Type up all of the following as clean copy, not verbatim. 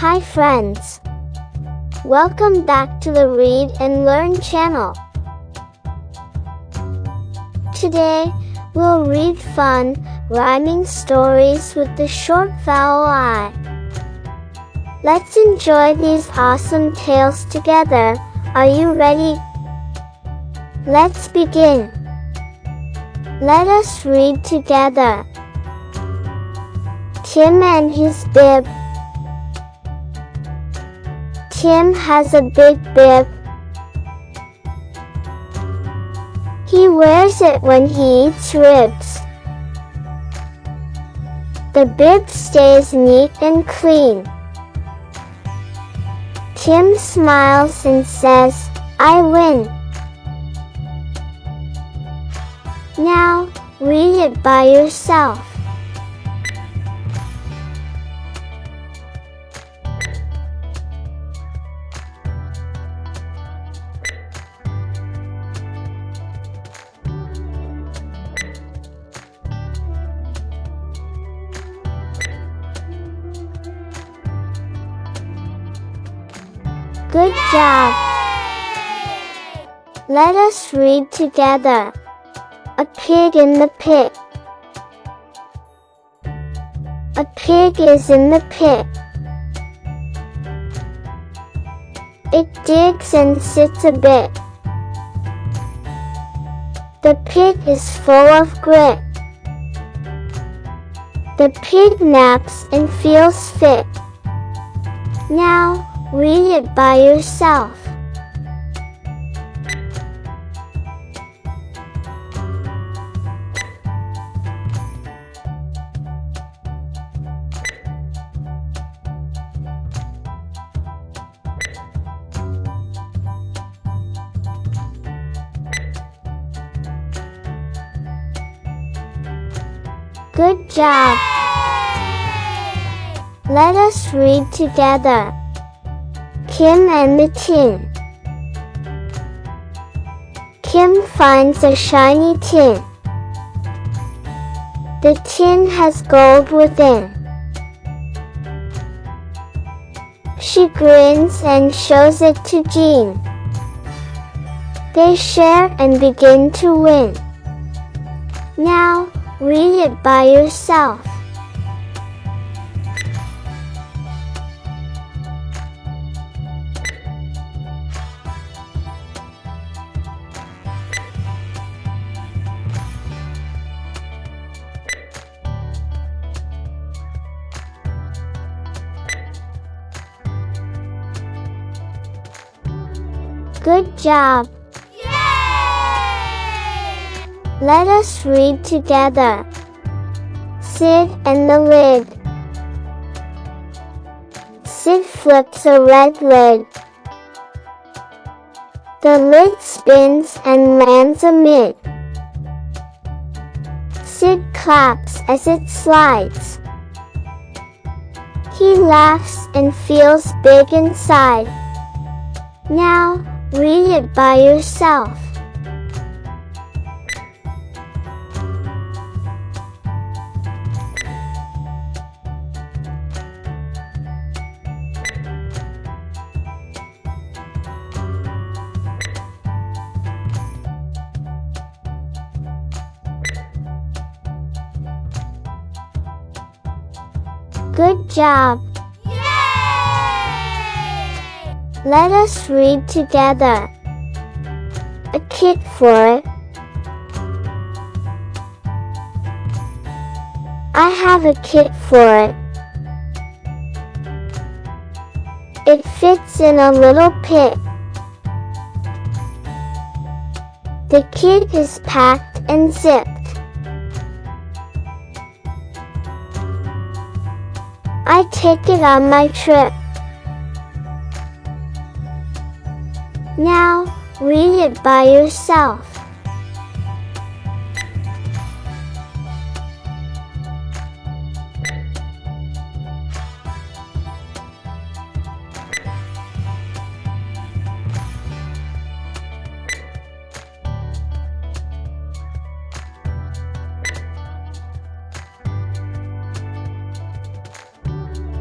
Hi friends! Welcome back to the Read and Learn channel. Today, we'll read fun, rhyming stories with the short vowel I. Let's enjoy these awesome tales together. Are you ready? Let's begin. Let us read together. Tim and his bib. Tim has a big bib. He wears it when he eats ribs. The bib stays neat and clean. Tim smiles and says, "I win." Now, read it by yourself. Good job! Let us read together. A pig in the pit. A pig is in the pit. It digs and sits a bit. The pit is full of grit. The pig naps and feels fit. Now, read it by yourself. Good job! Let us read together. Kim and the tin. Kim finds a shiny tin. The tin has gold within. She grins and shows it to Jean. They share and begin to win. Now, read it by yourself. Good job! Yay! Let us read together. Sid and the lid. Sid flips a red lid. The lid spins and lands amid. Sid claps as it slides. He laughs and feels big inside. Now, read it by yourself. Good job! Let us read together. A kit for it. I have a kit for it. It fits in a little pit. The kit is packed and zipped. I take it on my trip. Now, read it by yourself.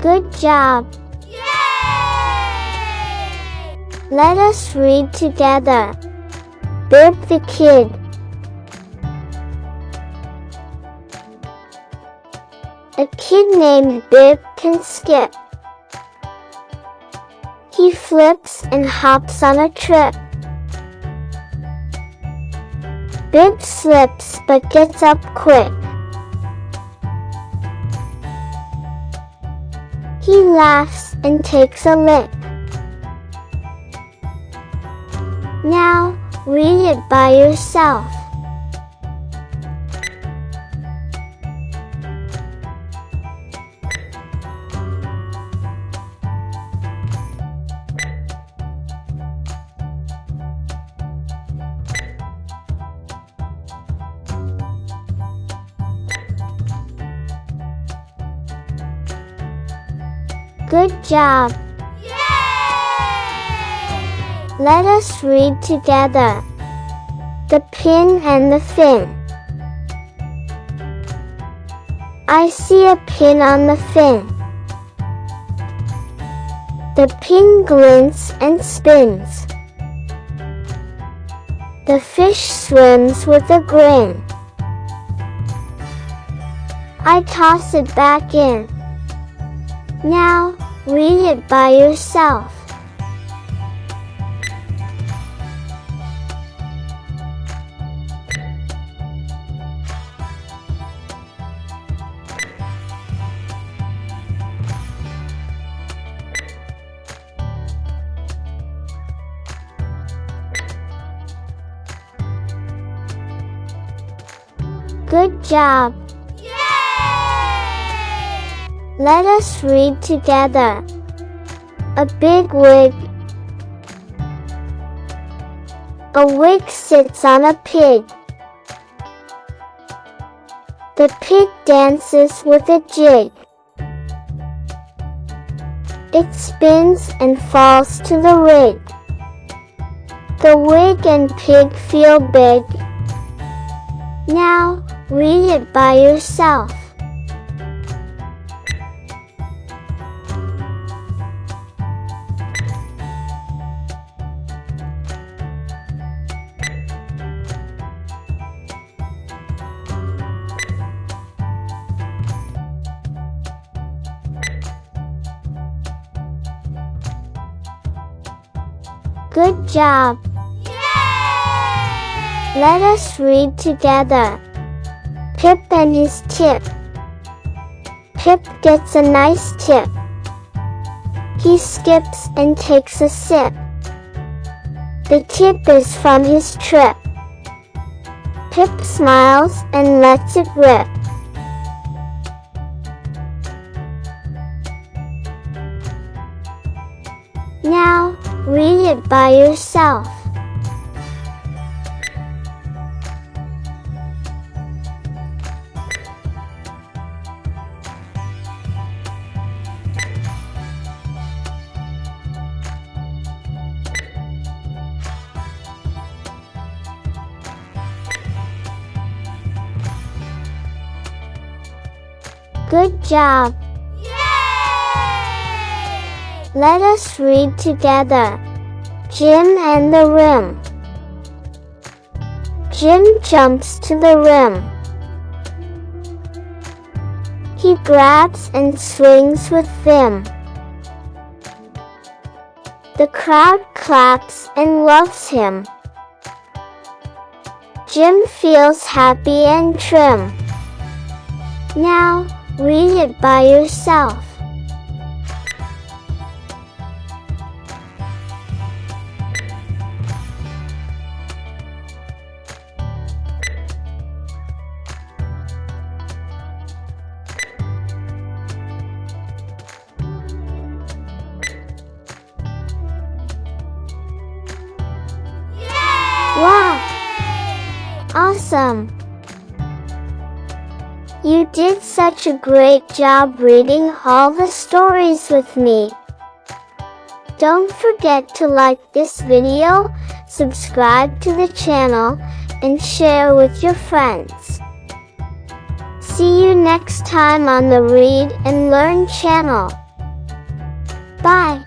Good job! Yay! Let us read together. Bib the kid. A kid named Bib can skip. He flips and hops on a trip. Bib slips but gets up quick. He laughs and takes a lick. Now, read it by yourself. Good job! Yay! Let us read together. The pin and the fin. I see a pin on the fin. The pin glints and spins. The fish swims with a grin. I toss it back in. Now, read it by yourself. Good job! Let us read together. A big wig. A wig sits on a pig. The pig dances with a jig. It spins and falls to the rig. The wig and pig feel big. Now, read it by yourself. Good job! Yay! Let us read together. Pip and his tip. Pip gets a nice tip. He skips and takes a sip. The tip is from his trip. Pip smiles and lets it rip. Now, read it by yourself. Good job! Let us read together. Jim and the rim. Jim jumps to the rim. He grabs and swings with vim. The crowd claps and loves him. Jim feels happy and trim. Now, read it by yourself. Wow! Awesome! You did such a great job reading all the stories with me. Don't forget to like this video, subscribe to the channel, and share with your friends. See you next time on the Read and Learn channel. Bye!